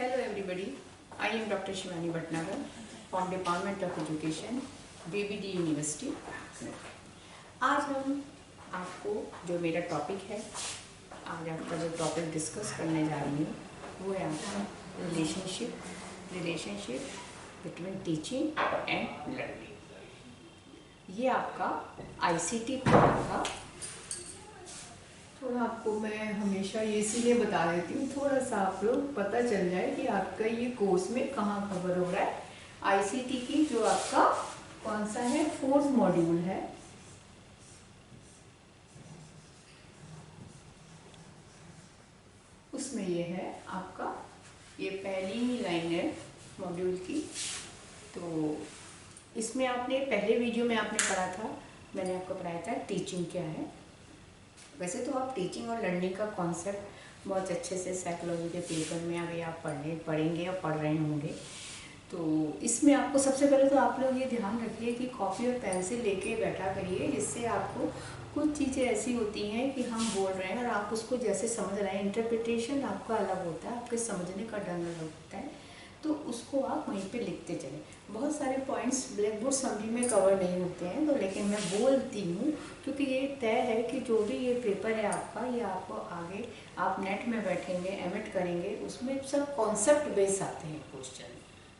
Hello everybody, I am Dr. Shivani Bhatnagar from Department of Education, BBD University. आज हम आपको जो मेरा टॉपिक है, आज आपका जो टॉपिक डिस्कस करने जा रही हूँ वो है आपका relationship between teaching and learning. ये आपका ICT पार्ट का थोड़ा आपको मैं हमेशा ये इसीलिए बता देती हूँ, थोड़ा सा आप लोग पता चल जाए कि आपका ये कोर्स में कहाँ कवर हो रहा है। ICT की जो आपका कौन सा है, 4th मॉड्यूल है। उसमें ये है आपका, ये पहली ही लाइन है मॉड्यूल की। तो इसमें आपने पहले वीडियो में आपने पढ़ा था, मैंने आपको पढ़ाया था टीचिंग क्या है। वैसे तो आप टीचिंग और लर्निंग का कॉन्सेप्ट बहुत अच्छे से साइकोलॉजी के पेपर में अभी आप पढ़ेंगे और पढ़ रहे होंगे। तो इसमें आपको सबसे पहले तो आप लोग ये ध्यान रखिए कि कॉपी और पेन से लेके बैठा करिए, जिससे आपको कुछ चीज़ें ऐसी होती हैं कि हम बोल रहे हैं और आप उसको जैसे समझ रहे हैं, इंटरप्रिटेशन आपका अलग होता है, आपके समझने का ढंग अलग होता है, तो उसको आप वहीं पे लिखते चलें। बहुत सारे पॉइंट्स ब्लैक बोर्ड समरी में कवर नहीं होते हैं, तो लेकिन मैं बोलती हूँ क्योंकि ये तय है कि जो भी ये पेपर है आपका, ये आपको आगे आप नेट में बैठेंगे, एमिट करेंगे, उसमें सब कॉन्सेप्ट बेस आते हैं क्वेश्चन।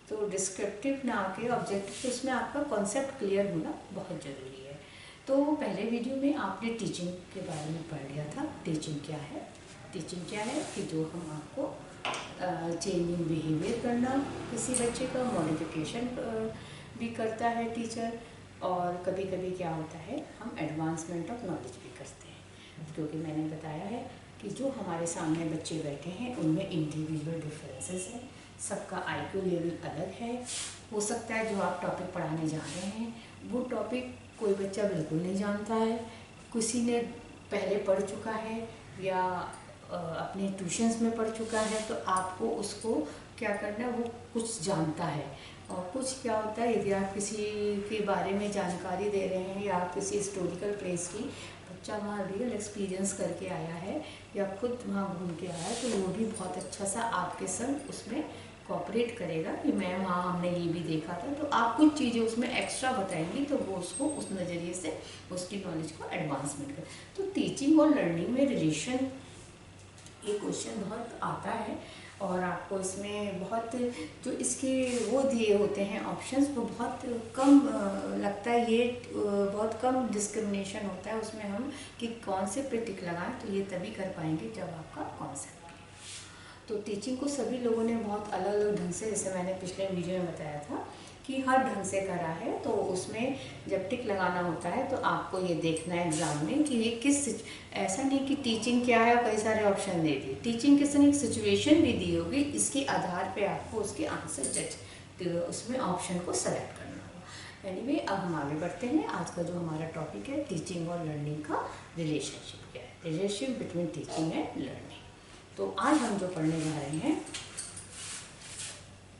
तो डिस्क्रिप्टिव ना आके ऑब्जेक्टिव, उसमें आपका कॉन्सेप्ट क्लियर होना बहुत ज़रूरी है। तो पहले वीडियो में आपने टीचिंग के बारे में पढ़ लिया था। टीचिंग क्या है? टीचिंग क्या है कि जो हम आपको चेंजिंग बिहेवियर करना, किसी बच्चे का मॉडिफिकेशन भी करता है टीचर, और कभी कभी क्या होता है हम एडवांसमेंट ऑफ नॉलेज भी करते हैं, क्योंकि मैंने बताया है कि जो हमारे सामने बच्चे बैठे हैं उनमें इंडिविजुअल डिफरेंसेस हैं, सबका IQ लेवल अलग है। हो सकता है जो आप टॉपिक पढ़ाने जा रहे हैं वो टॉपिक कोई बच्चा बिल्कुल नहीं जानता है, किसी ने पहले पढ़ चुका है या अपने ट्यूशन्स में पढ़ चुका है, तो आपको उसको क्या करना है, वो कुछ जानता है। और कुछ क्या होता है, यदि आप किसी के बारे में जानकारी दे रहे हैं या आप किसी हिस्टोरिकल प्लेस की, बच्चा वहाँ रियल एक्सपीरियंस करके आया है या खुद वहाँ घूम के आया है, तो वो भी बहुत अच्छा सा आपके संग उसमें कोऑपरेट करेगा कि मैम हाँ हमने ये भी देखा था। तो आप कुछ चीज़ें उसमें एक्स्ट्रा बताएंगी तो वो उसको उस नज़रिए से उसकी नॉलेज को एडवांसमेंट कर। तो टीचिंग और लर्निंग में रिलेशन, ये क्वेश्चन बहुत आता है और आपको इसमें बहुत जो इसके वो दिए होते हैं ऑप्शंस, वो बहुत कम लगता है, ये बहुत कम डिस्क्रिमिनेशन होता है उसमें हम कि कौन से पे टिक लगाएं, तो ये तभी कर पाएंगे जब आपका कॉन्सेप्ट। तो टीचिंग को सभी लोगों ने बहुत अलग अलग ढंग से, जैसे मैंने पिछले वीडियो में बताया था कि हर ढंग से करा है। तो उसमें जब टिक लगाना होता है तो आपको ये देखना है एग्जाम में कि ये किस, ऐसा नहीं कि टीचिंग क्या है, कई सारे ऑप्शन दे दिए, टीचिंग के संग एक सिचुएशन भी दी होगी, इसके आधार पे आपको उसके आंसर जज उसमें ऑप्शन को सेलेक्ट करना होगा। एनीवे, अब हम आगे बढ़ते हैं। आज का जो हमारा टॉपिक है टीचिंग और लर्निंग का रिलेशनशिप क्या है, relationship between teaching and learning. तो आज हम जो पढ़ने जा रहे हैं,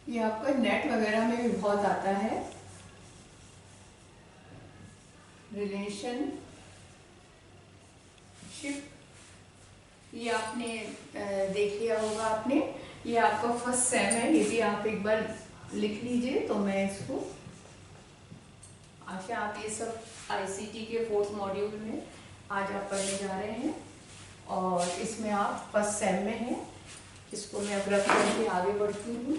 ये आपका नेट वगैरह में भी बहुत आता है, रिलेशनशिप। ये आपने देख लिया होगा आपने, ये आपका फर्स्ट सेम है, ये भी आप एक बार लिख लीजिए। तो मैं इसको आशा आप ये सब ICT के 4th मॉड्यूल में आज आप पढ़ने जा रहे हैं और इसमें आप फर्स्ट सेम में हैं। इसको मैं अब रख करके आगे बढ़ती हूँ।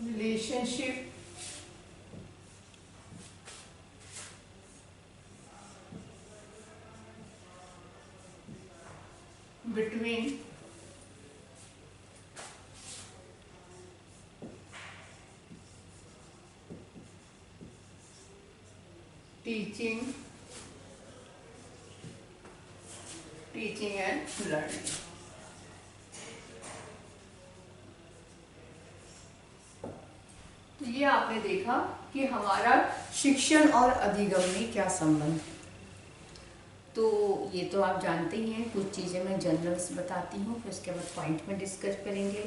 Relationship between teaching and learning. तो ये आपने देखा कि हमारा शिक्षण और अधिगम में क्या संबंध है। तो ये तो आप जानते ही हैं, कुछ चीज़ें मैं जनरल्स बताती हूँ, फिर उसके बाद पॉइंट में डिस्कस करेंगे।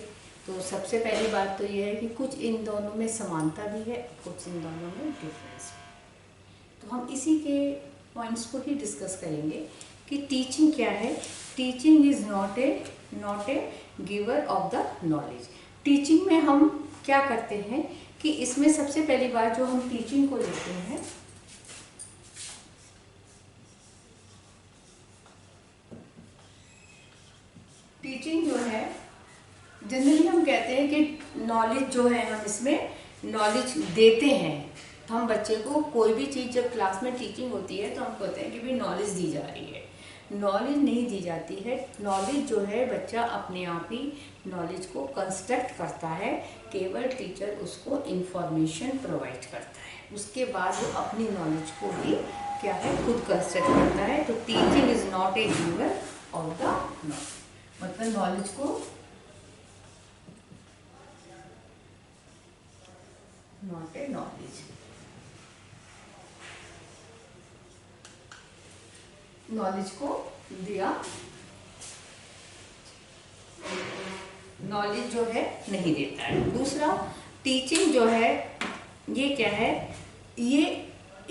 तो सबसे पहली बात तो ये है कि कुछ इन दोनों में समानता भी है, कुछ इन दोनों में डिफरेंस है। तो हम इसी के पॉइंट्स को ही डिस्कस करेंगे कि टीचिंग क्या है। Teaching is not a giver of the knowledge. Teaching में हम क्या करते हैं कि इसमें सबसे पहली बार जो हम टीचिंग को लेते हैं, टीचिंग जो है जनरली हम कहते हैं कि नॉलेज जो है हम इसमें नॉलेज देते हैं। तो हम बच्चे को कोई भी चीज़ जब क्लास में टीचिंग होती है तो हम कहते हैं कि भाई नॉलेज दी जा रही है। नॉलेज नहीं दी जाती है। नॉलेज जो है बच्चा अपने आप ही नॉलेज को कंस्ट्रक्ट करता है, केवल टीचर उसको इंफॉर्मेशन प्रोवाइड करता है। उसके बाद वो अपनी नॉलेज को भी क्या है खुद कंस्ट्रक्ट करता है। तो teaching is not a giver of the knowledge, मतलब नॉलेज को नॉट ए नॉलेज, नॉलेज को दिया, नॉलेज जो है नहीं देता है। दूसरा, टीचिंग जो है ये क्या है, ये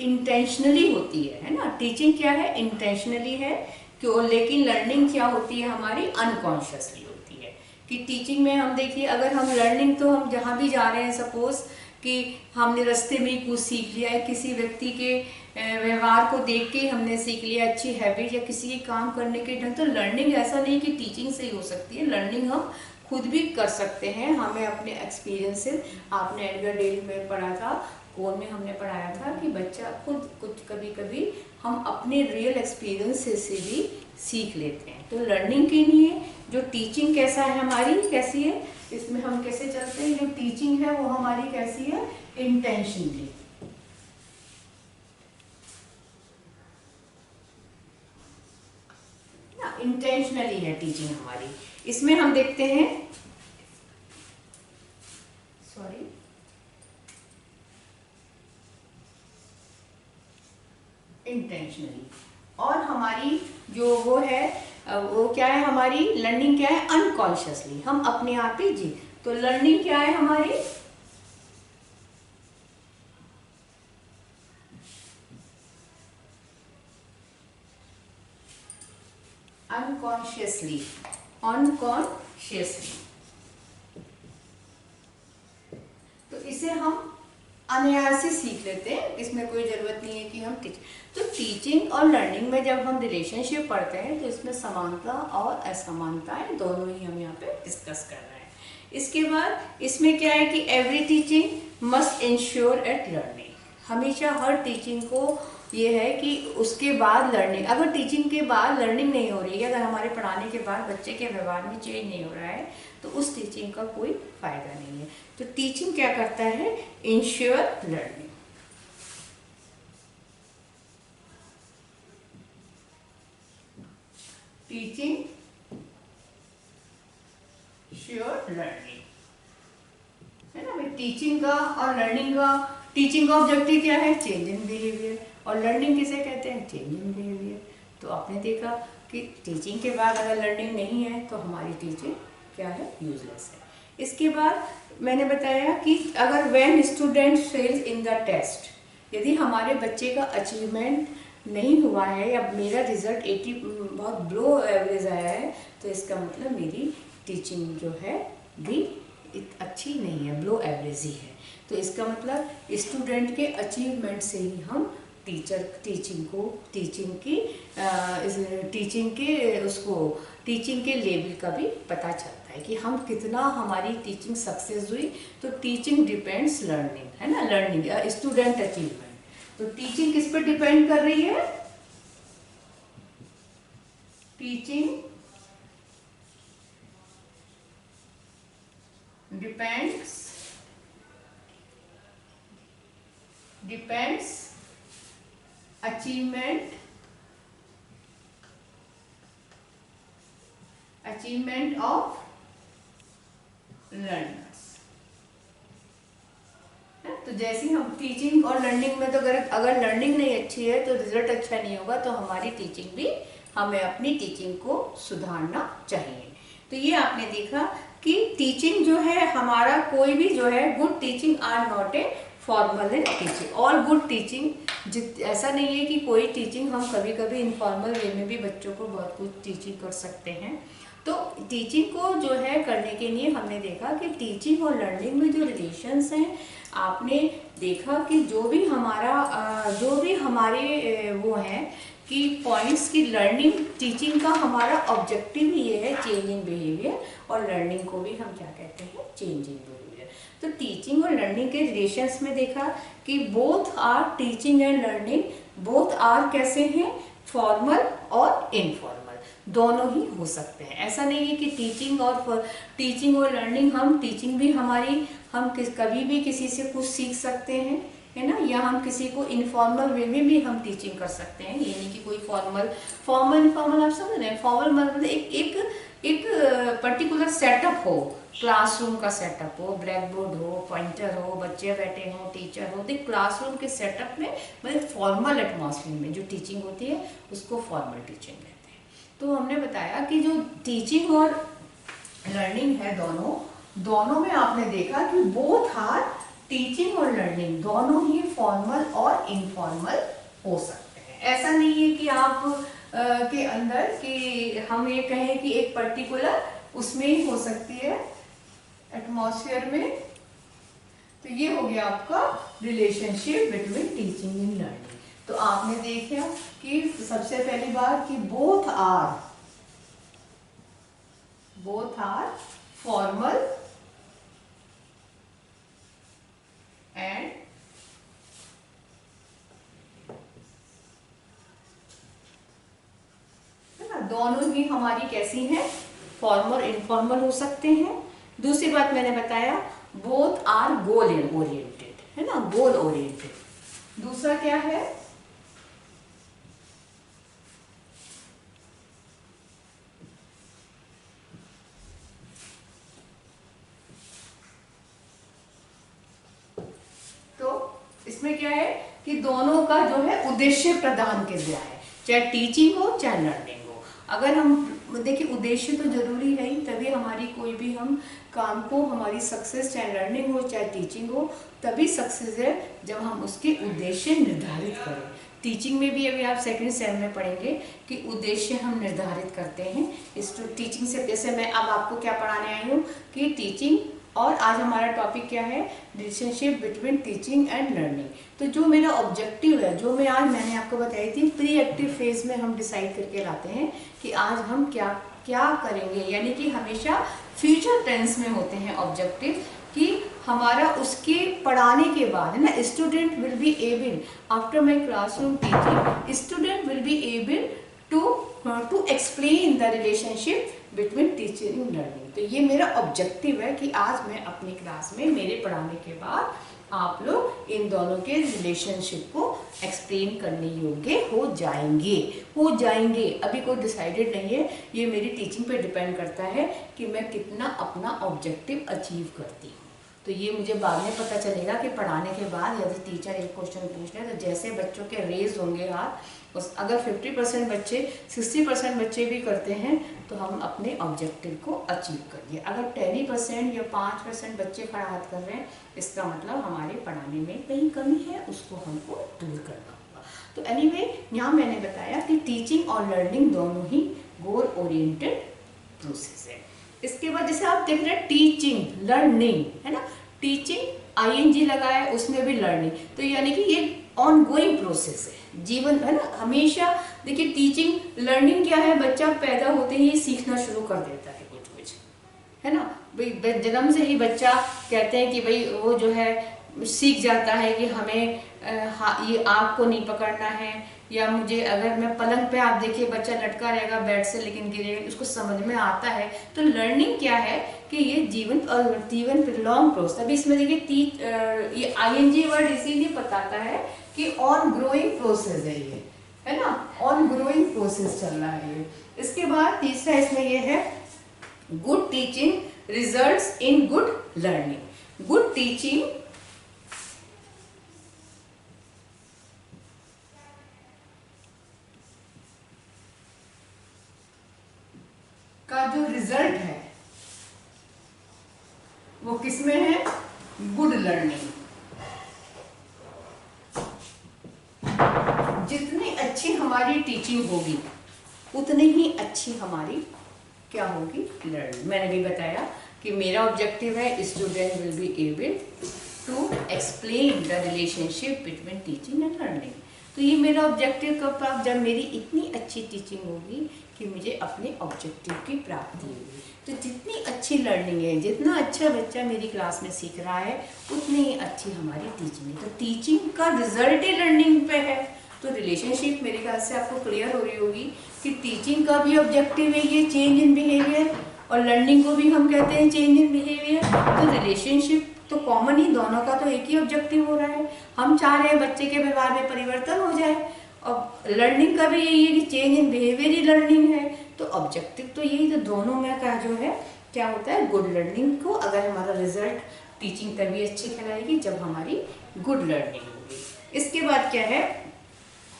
इंटेंशनली होती है ना। टीचिंग क्या है, इंटेंशनली है क्यों, लेकिन लर्निंग क्या होती है हमारी, अनकॉन्शियसली होती है। कि टीचिंग में हम देखिए, अगर हम लर्निंग तो हम जहाँ भी जा रहे हैं, सपोज कि हमने रास्ते में ही कुछ सीख लिया है, किसी व्यक्ति के व्यवहार को देख के हमने सीख लिया अच्छी हैबिट या किसी के काम करने के ढंग, तो लर्निंग ऐसा नहीं कि टीचिंग से ही हो सकती है। लर्निंग हम खुद भी कर सकते हैं। हमें अपने एक्सपीरियंस से, आपने एडगर डेल में पढ़ा था, कोर में हमने पढ़ाया था कि बच्चा खुद कुछ कभी कभी हम अपने रियल एक्सपीरियंस से भी सीख लेते हैं। तो लर्निंग के लिए जो टीचिंग कैसा है हमारी, कैसी है, इसमें हम कैसे चलते हैं, जो टीचिंग है वो हमारी कैसी है, इंटेंशनली। इंटेंशनली है टीचिंग हमारी। इसमें हम देखते हैं, सॉरी, इंटेंशनली। और हमारी जो वो है वो क्या है, हमारी लर्निंग क्या है, अनकॉन्शियसली, हम अपने आप ही जी। तो लर्निंग क्या है हमारी, अनकॉन्शियसली, अनकॉन्शियसली। तो इसे हम अनायास ही सीख लेते हैं, इसमें कोई ज़रूरत नहीं है कि हम तो टीचिंग और लर्निंग में जब हम रिलेशनशिप पढ़ते हैं तो इसमें समानता और असमानताएं दोनों ही हम यहाँ पे डिस्कस कर रहे हैं। इसके बाद इसमें क्या है कि every teaching must ensure eight learning. हमेशा हर टीचिंग को ये है कि उसके बाद लर्निंग, अगर टीचिंग के बाद लर्निंग नहीं हो रही है, अगर हमारे पढ़ाने के बाद बच्चे के व्यवहार में चेंज नहीं हो रहा है, तो उस टीचिंग का कोई फायदा नहीं है। तो टीचिंग क्या करता है, ensure learning. Teaching sure learning, है ना भाई। टीचिंग का और लर्निंग का, टीचिंग का ऑब्जेक्टिव क्या है, चेंज इन बिहेवियर, और लर्निंग किसे कहते हैं, चेंज इन बिहेवियर। तो आपने देखा कि टीचिंग के बाद अगर लर्निंग नहीं है तो हमारी टीचिंग क्या है, यूजलेस है। इसके बाद मैंने बताया कि अगर when student fails in the test, यदि हमारे बच्चे का अचीवमेंट नहीं हुआ है या मेरा रिजल्ट 80 बहुत लो एवरेज आया है, तो इसका मतलब मेरी टीचिंग जो है भी अच्छी नहीं है, लो एवरेज ही है। तो इसका मतलब स्टूडेंट के अचीवमेंट से ही हम टीचिंग के लेवल का भी पता चलता है कि हम कितना, हमारी टीचिंग सक्सेस हुई। तो टीचिंग डिपेंड्स लर्निंग, है ना, लर्निंग स्टूडेंट अचीवमेंट। तो टीचिंग किस पर डिपेंड कर रही है, teaching depends achievement of learners. तो जैसे हम टीचिंग और लर्निंग में, तो अगर लर्निंग नहीं अच्छी है तो रिजल्ट अच्छा नहीं होगा। तो हमारी टीचिंग भी, हमें अपनी टीचिंग को सुधारना चाहिए। तो ये आपने देखा कि टीचिंग जो है हमारा, कोई भी जो है, good teaching are not a formal in teaching. All good teaching, ऐसा नहीं है कि कोई टीचिंग, हम कभी कभी इनफॉर्मल वे में भी बच्चों को बहुत कुछ टीचिंग कर सकते हैं। तो टीचिंग को जो है करने के लिए हमने देखा कि टीचिंग और लर्निंग में जो रिलेशंस हैं, आपने देखा कि जो भी हमारे वो हैं कि पॉइंट्स की लर्निंग, टीचिंग का हमारा ऑब्जेक्टिव ही ये है चेंज इन बिहेवियर, और लर्निंग को भी हम क्या कहते हैं, चेंज इन बिहेवियर। तो टीचिंग और लर्निंग के रिलेशंस में देखा कि both are, teaching and learning both are कैसे हैं, फॉर्मल और इनफॉर्मल, दोनों ही हो सकते हैं। ऐसा नहीं है कि टीचिंग और लर्निंग, हम टीचिंग भी हमारी, हम कभी भी किसी से कुछ सीख सकते हैं, है ना, या हम किसी को इनफॉर्मल वे में भी हम टीचिंग कर सकते हैं। ये नहीं कि कोई फॉर्मल आप समझ रहे हैं, फॉर्मल मतलब एक पर्टिकुलर सेटअप हो, क्लासरूम का सेटअप हो, ब्लैक बोर्ड हो, पॉइंटर हो, बच्चे बैठे हों, टीचर हो, तो क्लासरूम के सेटअप में, मतलब फॉर्मल एटमॉस्फेयर में जो टीचिंग होती है उसको फॉर्मल टीचिंग कहते हैं। तो हमने बताया कि जो टीचिंग और लर्निंग है, दोनों में आपने देखा कि बोथ आर, टीचिंग और लर्निंग दोनों ही फॉर्मल और इनफॉर्मल हो सकते हैं। ऐसा नहीं है कि आप के अंदर कि हम ये कहें कि एक पर्टिकुलर उसमें ही हो सकती है, एटमॉस्फेयर में। तो ये हो गया आपका relationship between teaching and learning. तो आपने देखा कि सबसे पहली बात कि बोथ आर फॉर्मल एंड दोनों ही हमारी कैसी हैं, फॉर्मल इनफॉर्मल हो सकते हैं। दूसरी बात मैंने बताया, बोथ आर गोल ओरिएंटेड, है ना, गोल ओरिएंटेड। दूसरा क्या है, तो इसमें क्या है कि दोनों का जो है उद्देश्य प्रदान किया गया है, चाहे टीचिंग हो चाहे लर्निंग हो। अगर हम देखिए, उद्देश्य तो जरूरी है ही, तभी हमारी कोई भी हम काम को, हमारी सक्सेस, चाहे लर्निंग हो चाहे टीचिंग हो, तभी सक्सेस है जब हम उसके उद्देश्य निर्धारित करें। टीचिंग में भी अभी आप सेकंड सेम में पढ़ेंगे कि उद्देश्य हम निर्धारित करते हैं। इस टीचिंग से, जैसे मैं अब आपको क्या पढ़ाने आई हूँ कि टीचिंग, और आज हमारा टॉपिक क्या है, relationship between teaching and learning. तो जो मेरा ऑब्जेक्टिव है, जो मैंने आपको बताई थी, प्री एक्टिव फेज में हम डिसाइड करके लाते हैं कि आज हम क्या क्या करेंगे, यानी कि हमेशा फ्यूचर टेंस में होते हैं ऑब्जेक्टिव, कि हमारा उसके पढ़ाने के बाद, है ना, student will be able, after my classroom teaching, student will be able to explain the relationship between teaching and learning. तो ये मेरा ऑब्जेक्टिव है कि आज मैं अपनी क्लास में, मेरे पढ़ाने के बाद, आप लोग इन दोनों के रिलेशनशिप को एक्सप्लेन करने योग्य हो जाएंगे। अभी कोई डिसाइडेड नहीं है, ये मेरी टीचिंग पे डिपेंड करता है कि मैं कितना अपना ऑब्जेक्टिव अचीव करती हूँ। तो ये मुझे बाद में पता चलेगा कि पढ़ाने के बाद यदि टीचर एक क्वेश्चन पूछ रहे, तो जैसे बच्चों के रेज होंगे हाथ, अगर 50% बच्चे, 60% बच्चे भी करते हैं, तो हम अपने ऑब्जेक्टिव को अचीव करिए। अगर 10% या 5% बच्चे खड़ा हाथ कर रहे हैं, इसका मतलब हमारे पढ़ाने में कहीं कमी है, उसको हमको दूर करना होगा। तो एनीवे, यहाँ मैंने बताया कि टीचिंग और लर्निंग दोनों ही गोल ओरिएंटेड प्रोसेस है। इसके बाद जैसे आप देख रहे हैं टीचिंग, लर्निंग, है ना, टीचिंग आईएनजी लगा है, उसमें भी लर्निंग, तो यानी कि ये ऑन गोइंग प्रोसेस है, जीवन, है ना, हमेशा। देखिए, टीचिंग लर्निंग क्या है, बच्चा पैदा होते ही सीखना शुरू कर देता है कुछ, है ना, भाई जन्म से ही बच्चा, कहते हैं कि भाई वो जो है सीख जाता है कि हमें ये आग को नहीं पकड़ना है, या मुझे, अगर मैं पलंग पे, आप देखिए बच्चा लटका रहेगा बेड से लेकिन गिरेगा, उसको समझ में आता है। तो लर्निंग क्या है कि ये जीवन लॉन्ग प्रोसेस। अभी इसमें देखिए ये आईएनजी वर्ड इसीलिए बताता है कि ऑन ग्रोइंग प्रोसेस है ये, है ना, ऑन ग्रोइंग प्रोसेस चल रहा है ये। इसके बाद तीसरा इसमें ये है, good teaching results in good learning. Good teaching का जो रिजल्ट है, वो किस में है? Good learning. जितनी अच्छी हमारी टीचिंग होगी उतनी ही अच्छी हमारी क्या होगी? लर्निंग। मैंने भी बताया कि मेरा ऑब्जेक्टिव है student will be able to explain the relationship between teaching and learning. तो ये मेरा ऑब्जेक्टिव कब? जब मेरी इतनी अच्छी टीचिंग होगी कि मुझे अपने ऑब्जेक्टिव की प्राप्ति होगी। तो जितनी अच्छी लर्निंग है, जितना अच्छा बच्चा मेरी क्लास में सीख रहा है, उतनी ही अच्छी हमारी टीचिंग है। तो टीचिंग का रिजल्ट ही लर्निंग पे है। तो रिलेशनशिप मेरे ख्याल से आपको क्लियर हो रही होगी कि टीचिंग का भी ऑब्जेक्टिव है ये चेंज इन बिहेवियर, और लर्निंग को भी हम कहते हैं चेंज इन बिहेवियर। तो रिलेशनशिप तो कॉमन ही, दोनों का तो एक ही ऑब्जेक्टिव हो रहा है। हम चाह रहे हैं बच्चे के व्यवहार में परिवर्तन हो जाए, और लर्निंग का भी यही है कि change in behaviour he learning है। तो ऑब्जेक्टिव तो यही, तो दोनों में का जो है क्या होता है? गुड लर्निंग को अगर हमारा रिजल्ट, टीचिंग तभी अच्छी कहलाएगी जब हमारी गुड लर्निंग होगी। इसके बाद क्या है?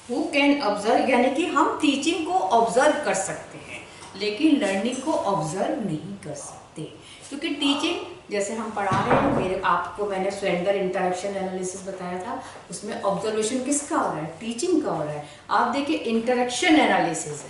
हु कैन ऑब्जर्व, यानी कि हम टीचिंग को ऑब्जर्व कर सकते हैं लेकिन लर्निंग को ऑब्जर्व नहीं कर सकते। क्योंकि टीचिंग, जैसे हम पढ़ा रहे हैं, मेरे आपको मैंने स्वेंडर इंटरेक्शन एनालिसिस बताया था, उसमें ऑब्जर्वेशन किसका हो रहा है? टीचिंग का हो रहा है। आप देखिए इंटरेक्शन एनालिसिस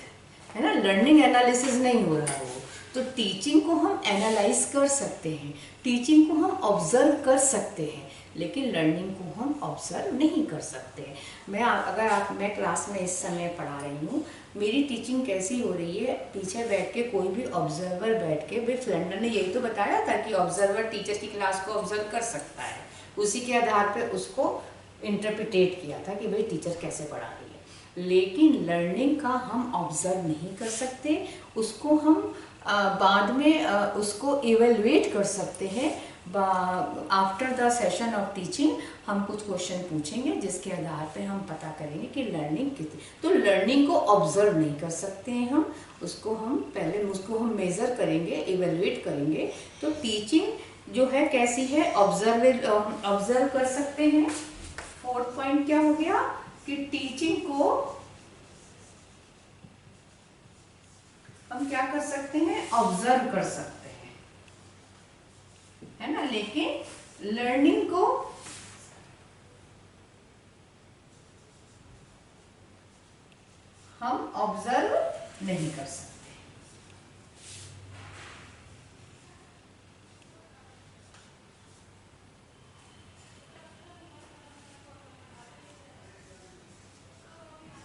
है ना, लर्निंग एनालिसिस नहीं हो रहा है वो। तो टीचिंग को हम एनालाइज कर सकते हैं, टीचिंग को हम ऑब्जर्व कर सकते हैं, लेकिन लर्निंग को हम ऑब्जर्व नहीं कर सकते। मैं क्लास में इस समय पढ़ा रही हूँ, मेरी टीचिंग कैसी हो रही है? पीछे बैठ के कोई भी ऑब्जर्वर बैठ के, भाई फ्लेंडर ने यही तो बताया था कि ऑब्जर्वर टीचर की क्लास को ऑब्जर्व कर सकता है, उसी के आधार पर उसको इंटरप्रिटेट किया था कि भाई टीचर कैसे पढ़ा रही है। लेकिन लर्निंग का हम ऑब्जर्व नहीं कर सकते, उसको हम बाद में उसको इवेलुएट कर सकते हैं। After the session of teaching हम कुछ क्वेश्चन पूछेंगे जिसके आधार पे हम पता करेंगे कि लर्निंग कितनी। तो लर्निंग को ऑब्जर्व नहीं कर सकते हैं हम, उसको हम मेजर करेंगे, इवेलुएट करेंगे। तो टीचिंग जो है कैसी है? ऑब्जर्व कर सकते हैं। फोर्थ पॉइंट क्या हो गया कि टीचिंग को हम क्या कर सकते हैं? ऑब्जर्व कर सकते हैं, है ना। लेकिन लर्निंग को हम ऑब्जर्व नहीं कर सकते।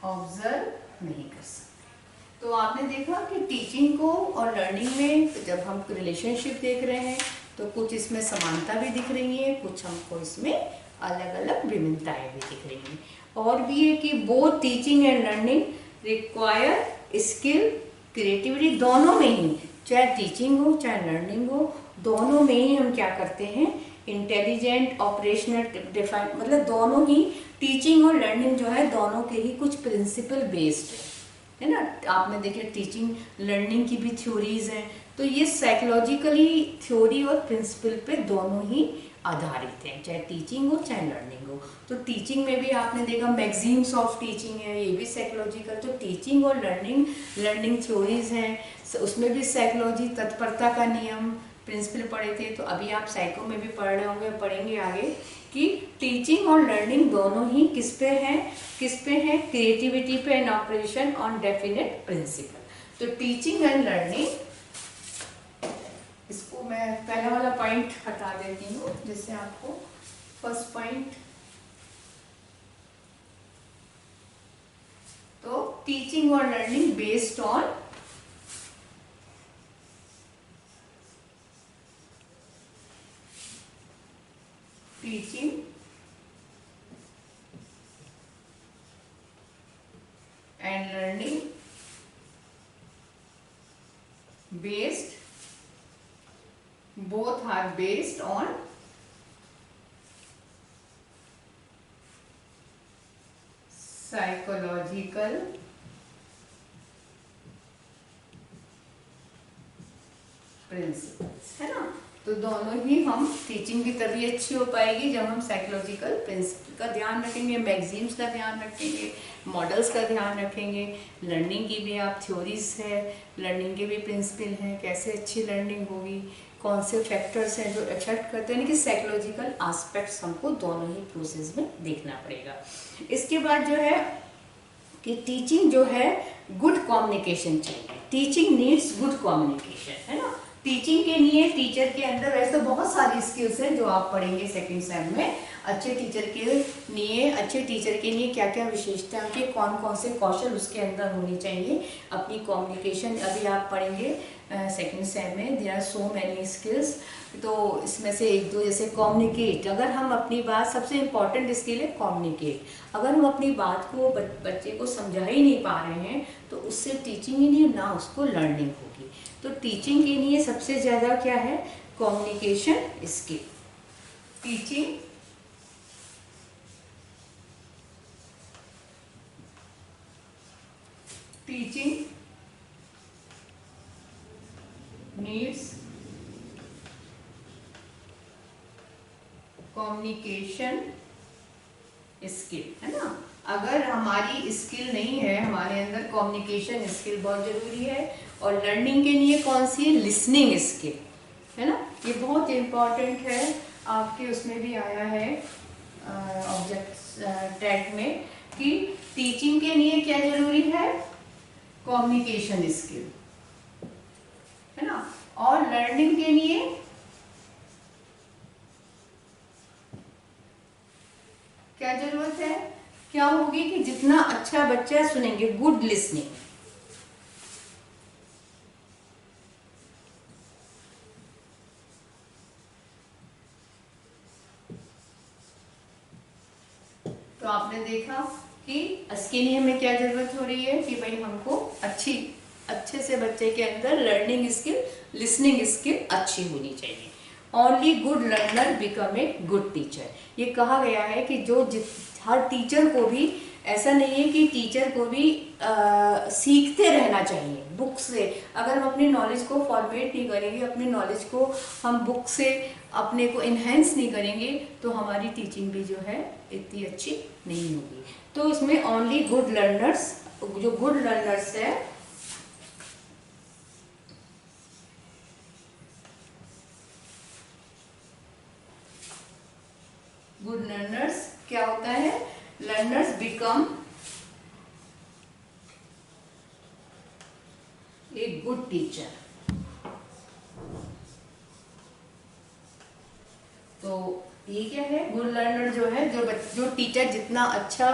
ऑब्जर्व नहीं कर सकते। तो आपने देखा कि टीचिंग को और लर्निंग में जब हम रिलेशनशिप देख रहे हैं तो कुछ इसमें समानता भी दिख रही है, कुछ हमको इसमें अलग अलग विभिन्नताएं भी दिख रही हैं। और भी है कि both teaching and learning require skill, creativity, दोनों में ही, चाहे टीचिंग हो चाहे लर्निंग हो, दोनों में ही हम क्या करते हैं? इंटेलिजेंट ऑपरेशनल डिफाइन, मतलब दोनों ही टीचिंग और लर्निंग जो है दोनों के ही कुछ प्रिंसिपल बेस्ड है ना। आपने देखिए टीचिंग लर्निंग की भी थ्योरीज हैं, तो ये साइकोलॉजिकली थ्योरी और प्रिंसिपल पे दोनों ही आधारित हैं, चाहे टीचिंग हो चाहे लर्निंग हो। तो टीचिंग में भी आपने देखा मैगजीन्स ऑफ टीचिंग है, ये भी साइकोलॉजिकल। तो टीचिंग और लर्निंग थ्योरीज हैं, उसमें भी साइकोलॉजी, तत्परता का नियम, प्रिंसिपल पढ़े थे। तो अभी आप साइको में भी पढ़ रहे होंगे, पढ़ेंगे आगे कि टीचिंग और लर्निंग दोनों ही किस पे हैं? क्रिएटिविटी पे and operation on definite principle. तो टीचिंग एंड लर्निंग, इसको मैं पहला वाला पॉइंट हटा देती हूँ जिससे आपको फर्स्ट पॉइंट। तो टीचिंग और learning based on teaching and learning both are based on psychological principles, है ना। तो दोनों ही हम, टीचिंग भी तभी अच्छी हो पाएगी जब हम साइकोलॉजिकल प्रिंसिपल का ध्यान रखेंगे, मैगजीन्स का ध्यान रखेंगे, मॉडल्स का ध्यान रखेंगे। लर्निंग की भी आप थ्योरीज है, लर्निंग के भी प्रिंसिपल हैं, कैसे अच्छी लर्निंग होगी, कौन से फैक्टर्स हैं जो इफेक्ट करते हैं, यानी कि साइकोलॉजिकल एस्पेक्ट्स हमको दोनों ही प्रोसेस में देखना पड़ेगा। इसके बाद जो है कि टीचिंग जो है गुड कम्युनिकेशन चाहिए, टीचिंग नीड्स गुड कम्युनिकेशन, है ना। टीचिंग के लिए टीचर के अंदर वैसे तो बहुत सारी स्किल्स हैं जो आप पढ़ेंगे सेकंड सेम में। अच्छे टीचर के लिए क्या क्या विशेषता है, कौन कौन से कौशल उसके अंदर होने चाहिए। अपनी कम्युनिकेशन अभी आप पढ़ेंगे सेकंड सेम में, there are so many skills. तो इसमें से एक दो, जैसे कम्युनिकेट, अगर हम अपनी बात, सबसे इम्पॉर्टेंट स्किल है कम्युनिकेट। अगर हम अपनी बात को बच्चे को समझा ही नहीं पा रहे हैं तो उससे टीचिंग ही नहीं, ना उसको लर्निंग होगी। तो टीचिंग के लिए सबसे ज़्यादा क्या है, communication skill. Teaching needs communication skill, है ना। अगर हमारी स्किल नहीं है, हमारे अंदर कम्युनिकेशन स्किल बहुत जरूरी है। और लर्निंग के लिए कौन सी है, लिसनिंग स्किल, है ना। ये बहुत इम्पॉर्टेंट है, आपके उसमें भी आया है ऑब्जेक्ट टैग में कि टीचिंग के लिए क्या जरूरी है, कम्युनिकेशन स्किल, है ना। और लर्निंग के लिए क्या जरूरत है, क्या होगी कि जितना अच्छा बच्चा सुनेंगे, गुड लिसनिंग। तो आपने देखा कि इसके लिए हमें क्या जरूरत हो रही है कि भाई हमको अच्छे से बच्चे के अंदर लर्निंग स्किल, लिसनिंग स्किल अच्छी होनी चाहिए। Only good learner become a good teacher, ये कहा गया है कि हर टीचर को भी, ऐसा नहीं है कि टीचर को भी सीखते रहना चाहिए बुक से। अगर हम अपनी नॉलेज को फॉर्मेट नहीं करेंगे, अपनी नॉलेज को हम बुक से अपने को इन्हेंस नहीं करेंगे, तो हमारी टीचिंग भी जो है इतनी अच्छी नहीं होगी। तो इसमें ओनली गुड लर्नर्स, जो गुड लर्नर्स है, गुड लर्नर्स क्या होता है, learners become a good teacher. तो ये क्या है, गुड लर्नर जो है, जो टीचर जितना अच्छा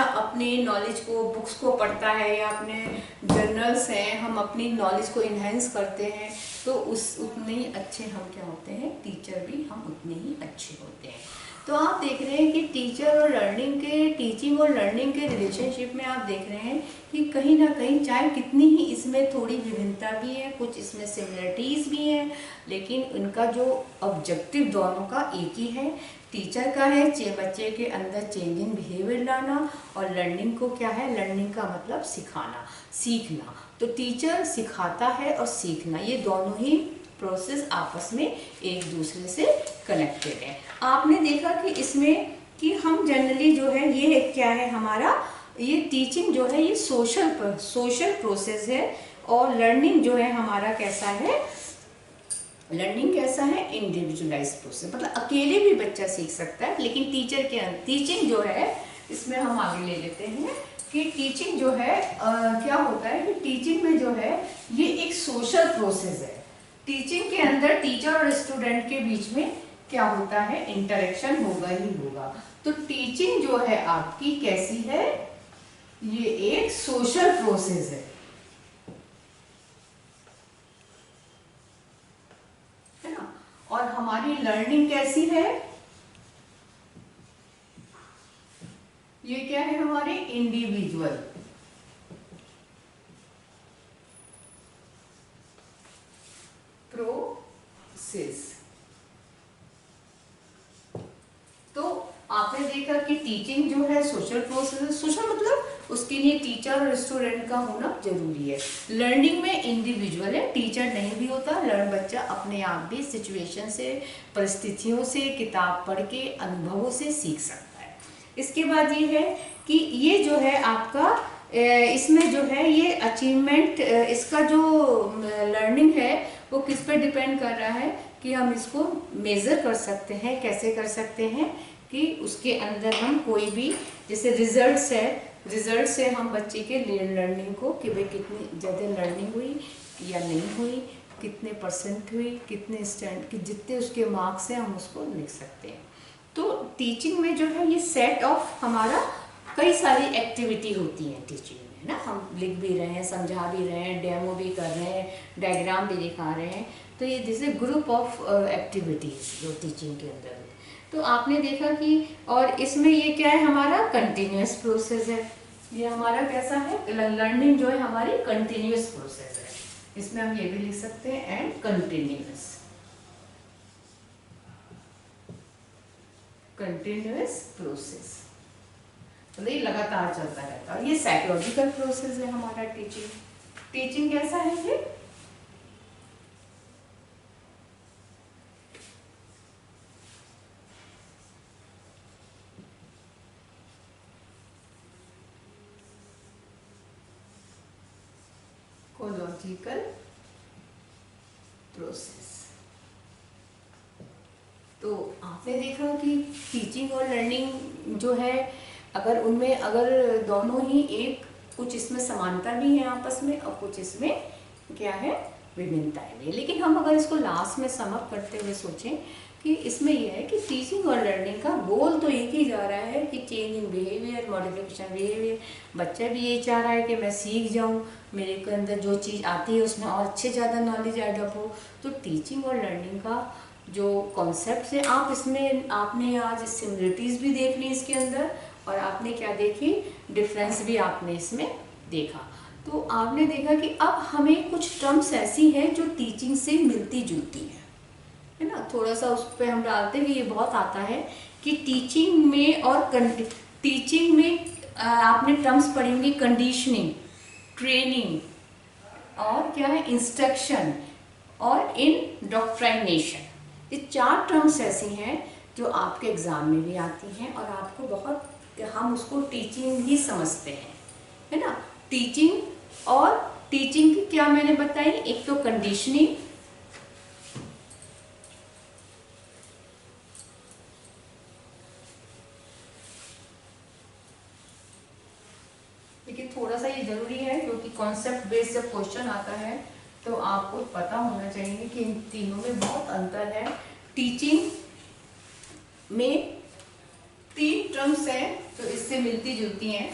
अपने नॉलेज को, बुक्स को पढ़ता है या अपने जर्नल्स हैं, हम अपनी नॉलेज को इन्हेंस करते हैं, तो उतने ही अच्छे हम क्या होते हैं, टीचर भी हम उतने ही अच्छे होते हैं। तो आप देख रहे हैं कि टीचर और लर्निंग के, टीचिंग और लर्निंग के रिलेशनशिप में आप देख रहे हैं कि कहीं ना कहीं, चाहे कितनी ही इसमें थोड़ी विभिन्नता भी है, कुछ इसमें सिमिलरिटीज़ भी हैं, लेकिन उनका जो ऑब्जेक्टिव दोनों का एक ही है। टीचर का है बच्चे के अंदर चेंज इन बिहेवियर लाना, और लर्निंग को क्या है, लर्निंग का मतलब सिखाना, सीखना। तो टीचर सिखाता है और सीखना, ये दोनों ही प्रोसेस आपस में एक दूसरे से कनेक्टेड है। आपने देखा कि इसमें कि हम जनरली जो है, ये क्या है हमारा, ये टीचिंग जो है ये सोशल प्रोसेस है, और लर्निंग जो है हमारा कैसा है, लर्निंग कैसा है, इंडिविजुअलाइज प्रोसेस, मतलब अकेले भी बच्चा सीख सकता है। लेकिन टीचिंग जो है, इसमें हम आगे ले लेते हैं कि टीचिंग जो है क्या होता है कि टीचिंग में जो है ये एक सोशल प्रोसेस है। टीचिंग के अंदर टीचर और स्टूडेंट के बीच में क्या होता है, इंटरेक्शन होगा ही होगा। तो टीचिंग जो है आपकी कैसी है, ये एक सोशल प्रोसेस है ना। और हमारी लर्निंग कैसी है, ये क्या है हमारे इंडिविजुअल प्रोसेस। तो आपने देखा कि टीचिंग जो है सोशल प्रोसेस है। सोशल मतलब उसके लिए टीचर और स्टूडेंट का होना जरूरी है। लर्निंग में इंडिविजुअल है, टीचर नहीं भी होता, बच्चा अपने आप भी सिचुएशन से, परिस्थितियों से, किताब पढ़ के, अनुभवों से सीख सकता है। इसके बाद ये है कि ये जो है आपका, इसमें जो है ये अचीवमेंट, इसका जो लर्निंग है वो किस पर डिपेंड कर रहा है कि हम इसको मेज़र कर सकते हैं। कैसे कर सकते हैं कि उसके अंदर हम कोई भी जैसे रिजल्ट्स है, रिजल्ट से हम बच्चे के लर्निंग को कि भाई कितनी ज़्यादा लर्निंग हुई या नहीं हुई, कितने परसेंट हुई, कितने स्टैंड कि जितने उसके मार्क्स हैं हम उसको लिख सकते हैं। तो टीचिंग में जो है ये सेट ऑफ हमारा कई सारी एक्टिविटी होती हैं टीचिंग में ना। हम लिख भी रहे हैं, समझा भी रहे हैं, डेमो भी कर रहे हैं, डायग्राम भी दिखा रहे हैं। तो ये this A group of activities जो टीचिंग के अंदर है। तो आपने देखा कि और इसमें ये क्या है, हमारा कंटिन्यूस प्रोसेस है। ये हमारा कैसा है, लर्निंग जो है हमारी कंटिन्यूस प्रोसेस है। इसमें हम ये भी लिख सकते हैं एंड कंटिन्यूस, कंटिन्यूस प्रोसेस, तो ये लगातार चलता रहता है। और ये साइकोलॉजिकल प्रोसेस है हमारा टीचिंग। टीचिंग कैसा है ये, कोलॉजिकल प्रोसेस। तो आपने देखा कि टीचिंग और लर्निंग जो है, अगर उनमें अगर दोनों ही एक कुछ इसमें समानता भी है आपस में और कुछ इसमें क्या है, विभिन्नताएं भी है। लेकिन हम अगर इसको लास्ट में सम अप करते हुए सोचें कि इसमें यह है कि टीचिंग और लर्निंग का गोल तो एक ही जा रहा है कि change in behaviour, modification behaviour. बच्चा भी यही चाह रहा है कि मैं सीख जाऊँ, मेरे के अंदर जो चीज़ आती है उसमें और अच्छे ज़्यादा नॉलेज एडअप हो। तो टीचिंग और लर्निंग का जो कॉन्सेप्ट है, आप इसमें आपने आज सिमिलरिटीज़ भी देख ली इसके अंदर, और आपने क्या देखी, डिफरेंस भी आपने इसमें देखा। तो आपने देखा कि अब हमें कुछ टर्म्स ऐसी हैं जो टीचिंग से मिलती जुलती है ना। थोड़ा सा उस पर हम डालते हैं कि ये बहुत आता है कि टीचिंग में और टीचिंग में आपने टर्म्स पढ़ी होंगी, कंडीशनिंग, ट्रेनिंग और क्या है, इंस्ट्रक्शन और इंडोक्ट्राइनेशन। ये 4 टर्म्स ऐसी हैं जो आपके एग्जाम में भी आती हैं और आपको बहुत, हम उसको टीचिंग ही समझते हैं, है ना। टीचिंग और टीचिंग की क्या मैंने बताई, एक तो कंडीशनिंग, लेकिन थोड़ा सा ये जरूरी है क्योंकि कॉन्सेप्ट बेस्ड जब क्वेश्चन आता है तो आपको पता होना चाहिए कि इन तीनों में बहुत अंतर है। टीचिंग में 3 टर्म्स हैं तो इससे मिलती जुलती हैं।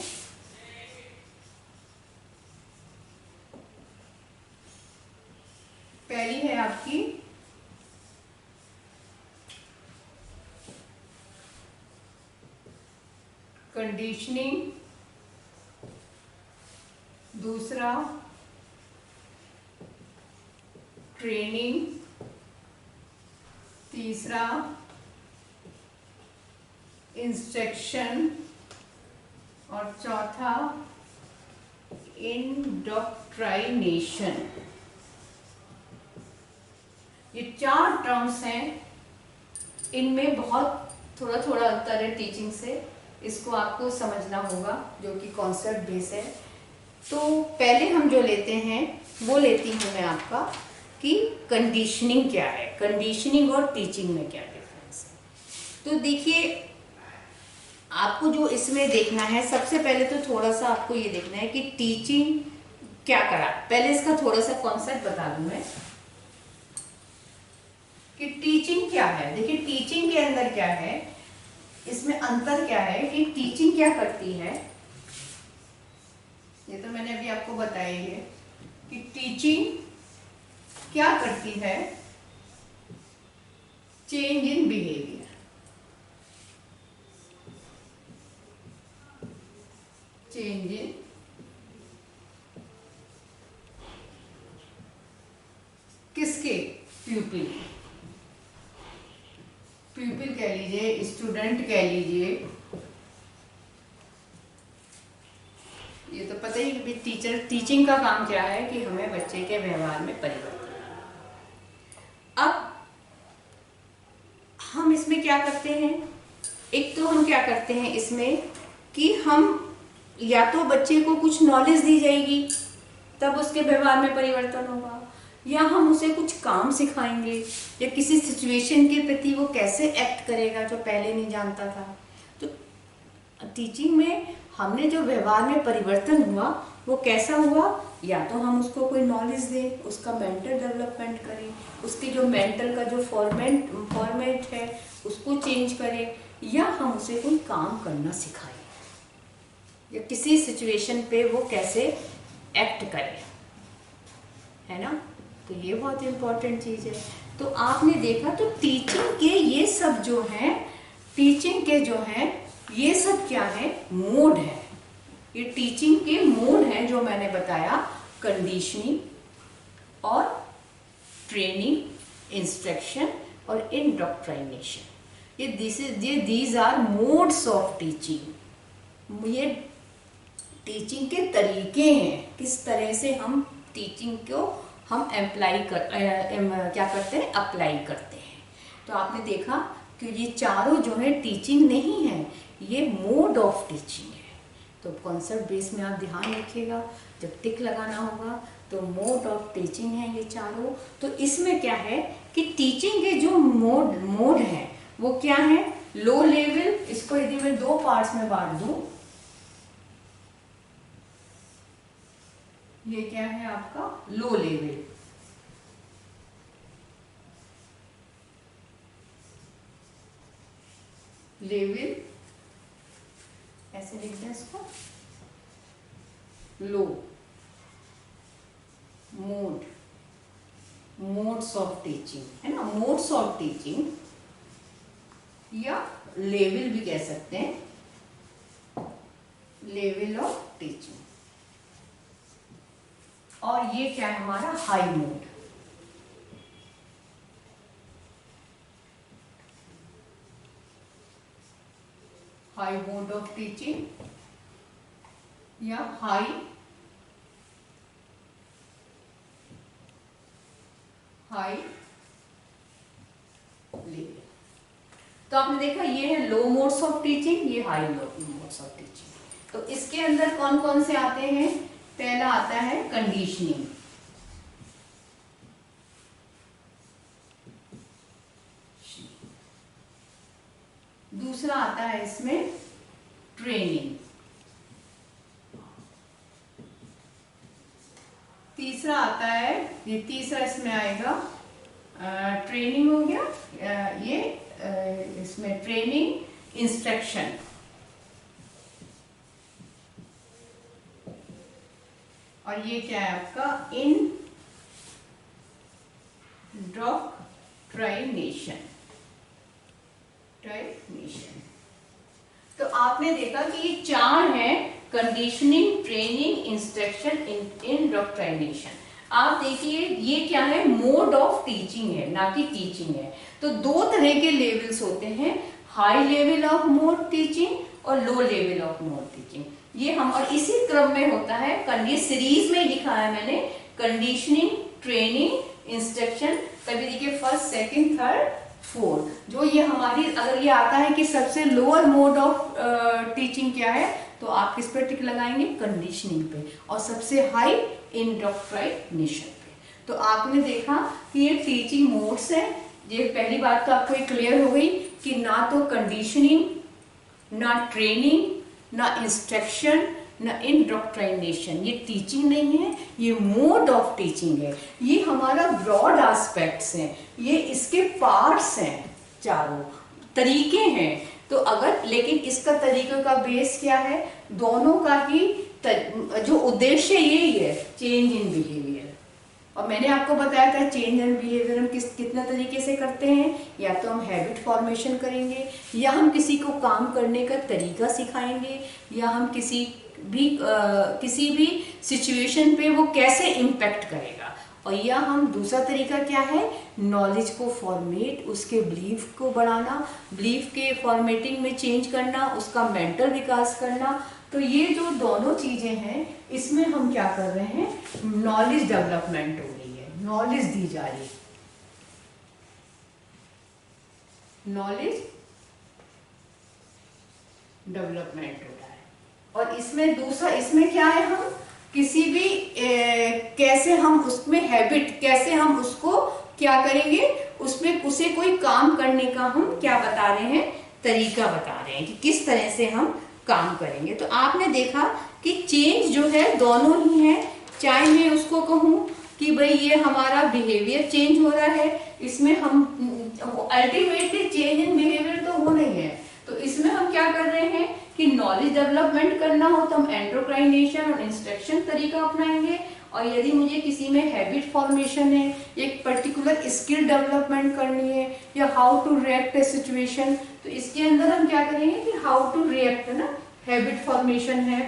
पहली है आपकी कंडीशनिंग, दूसरा ट्रेनिंग, तीसरा इंस्ट्रक्शन और चौथा इंडोक्ट्राइनेशन। ये 4 टर्म्स हैं, इनमें बहुत थोड़ा थोड़ा अंतर है टीचिंग से, इसको आपको समझना होगा जो कि कॉन्सेप्ट बेस है। तो पहले हम जो लेते हैं वो लेती हूँ मैं आपका कि कंडीशनिंग क्या है, कंडीशनिंग और टीचिंग में क्या डिफरेंस है। तो देखिए, आपको जो इसमें देखना है, सबसे पहले तो थोड़ा सा आपको ये देखना है कि टीचिंग क्या करा। पहले इसका थोड़ा सा कॉन्सेप्ट बता दूं मैं कि टीचिंग क्या है। देखिए टीचिंग के अंदर क्या है, इसमें अंतर क्या है कि टीचिंग क्या करती है, ये तो मैंने अभी आपको बताया है कि टीचिंग क्या करती है, change in behaviour. Change in किसके, प्यूपिल, प्यूपिल कह लीजिए, स्टूडेंट कह लीजिए, ये तो पता ही कि टीचर, टीचिंग का काम क्या है कि हमें बच्चे के व्यवहार में परिवर्तन। अब हम इसमें क्या करते हैं, एक तो हम क्या करते हैं इसमें कि हम या तो बच्चे को कुछ नॉलेज दी जाएगी तब उसके व्यवहार में परिवर्तन होगा, या हम उसे कुछ काम सिखाएंगे, या किसी सिचुएशन के प्रति वो कैसे एक्ट करेगा जो पहले नहीं जानता था। तो टीचिंग में हमने जो व्यवहार में परिवर्तन हुआ वो कैसा हुआ, या तो हम उसको कोई नॉलेज दें, उसका मेंटल डेवलपमेंट करें, उसके जो मेंटल का जो फॉर्मेट है उसको चेंज करें, या हम उसे कोई काम करना सिखाएं, या किसी सिचुएशन पे वो कैसे एक्ट करे, है ना। तो ये बहुत इम्पोर्टेंट चीज़ है। तो आपने देखा तो टीचिंग के ये सब जो हैं, टीचिंग के जो हैं ये सब क्या है, मोड है। ये टीचिंग के मोड हैं जो मैंने बताया, कंडीशनिंग और ट्रेनिंग, इंस्ट्रक्शन और इंडोक्ट्राइनेशन। ये these are modes of teaching. ये टीचिंग के तरीके हैं, किस तरह से हम टीचिंग को हम क्या करते हैं, अप्लाई करते हैं। तो आपने देखा कि ये चारों जो है टीचिंग नहीं है, ये मोड ऑफ टीचिंग है। तो कॉन्सेप्ट बेस में आप ध्यान रखिएगा, जब टिक लगाना होगा तो मोड ऑफ टीचिंग है ये चारों। तो इसमें क्या है कि टीचिंग के जो मोड है वो क्या है, लो लेवल। इसको यदि मैं दो पार्ट्स में बांट दूं, ये क्या है आपका लो लेवल, ऐसे लिखते हैं इसको, लो मोड्स ऑफ टीचिंग, है ना। मोड्स ऑफ टीचिंग या लेवल भी कह सकते हैं, लेवल ऑफ टीचिंग। और ये क्या है हमारा high mode. High mode of teaching या हाई लेवल। तो आपने देखा ये है लो मोड्स ऑफ टीचिंग, ये हाई मोड्स ऑफ टीचिंग। तो इसके अंदर कौन कौन से आते हैं, पहला आता है कंडीशनिंग, दूसरा आता है इसमें ट्रेनिंग, तीसरा आता है, ये तीसरा इसमें आएगा ट्रेनिंग हो गया, ये इसमें ट्रेनिंग इंस्ट्रक्शन, और ये क्या है आपका इंडोक्ट्राइनेशन। तो आपने देखा कि ये चार हैं, कंडीशनिंग, ट्रेनिंग, इंस्ट्रक्शन, इंडोक्ट्राइनेशन। आप देखिए ये क्या है, मोड ऑफ टीचिंग है, ना कि टीचिंग है। तो दो तरह के लेवल्स होते हैं, high level of mode teaching और low level of mode teaching. ये हम और इसी क्रम में होता है, ये सीरीज में लिखा है मैंने, कंडीशनिंग, ट्रेनिंग, इंस्ट्रक्शन। तभी देखिए फर्स्ट, सेकंड, थर्ड, फोर्थ। जो ये हमारी अगर ये आता है कि सबसे लोअर मोड ऑफ टीचिंग क्या है, तो आप किस पे टिक लगाएंगे, कंडीशनिंग पे, और सबसे हाई इंडोक्ट्राइनेशन पे। तो आपने देखा कि ये टीचिंग मोड्स हैं। ये पहली बात तो आपको क्लियर हो गई कि ना तो कंडीशनिंग, ना ट्रेनिंग, ना इंस्ट्रक्शन, ना इंडोक्ट्राइनेशन, ये टीचिंग नहीं है, ये मोड ऑफ टीचिंग है। ये हमारा ब्रॉड एस्पेक्ट्स हैं, ये इसके पार्ट्स हैं, चारों तरीके हैं। तो अगर लेकिन इसका तरीके का बेस क्या है, दोनों का ही जो उद्देश्य यही है, चेंज इन बिहेवियर। और मैंने आपको बताया था चेंज इन बिहेवियर हम कितने तरीके से करते हैं, या तो हम हैबिट फॉर्मेशन करेंगे, या हम किसी को काम करने का तरीका सिखाएंगे, या हम किसी भी सिचुएशन पे वो कैसे इम्पैक्ट करेगा, और या हम दूसरा तरीका क्या है, नॉलेज को फॉर्मेट, उसके बिलीफ को बढ़ाना, बिलीफ के फॉर्मेटिंग में चेंज करना, उसका मेंटल विकास करना। तो ये जो दोनों चीजें हैं, इसमें हम क्या कर रहे हैं, नॉलेज डेवलपमेंट हो रही है, नॉलेज दी जा रही है, नॉलेज डेवलपमेंट हो रहा है। और इसमें दूसरा, इसमें क्या है, हम किसी भी कैसे हम उसमें हैबिट, कैसे हम उसको क्या करेंगे, उसमें उसे कोई काम करने का हम क्या बता रहे हैं, तरीका बता रहे हैं कि किस तरह से हम काम करेंगे। तो आपने देखा कि चेंज जो है दोनों ही है, चाहे मैं उसको कहूँ कि भाई ये हमारा बिहेवियर चेंज हो रहा है, इसमें हम अल्टीमेटली चेंज इन बिहेवियर तो हो नहीं है, तो इसमें हम क्या कर रहे हैं कि नॉलेज डेवलपमेंट करना हो तो हम एंटरप्राइनेशन और इंस्ट्रक्शन तरीका अपनाएंगे, और यदि मुझे किसी में हैबिट फॉर्मेशन है, एक पर्टिकुलर स्किल डेवलपमेंट करनी है, या how to react a situation, तो इसके अंदर हम क्या करेंगे कि हाउ टू रिएक्ट, है ना, हैबिट फॉर्मेशन है,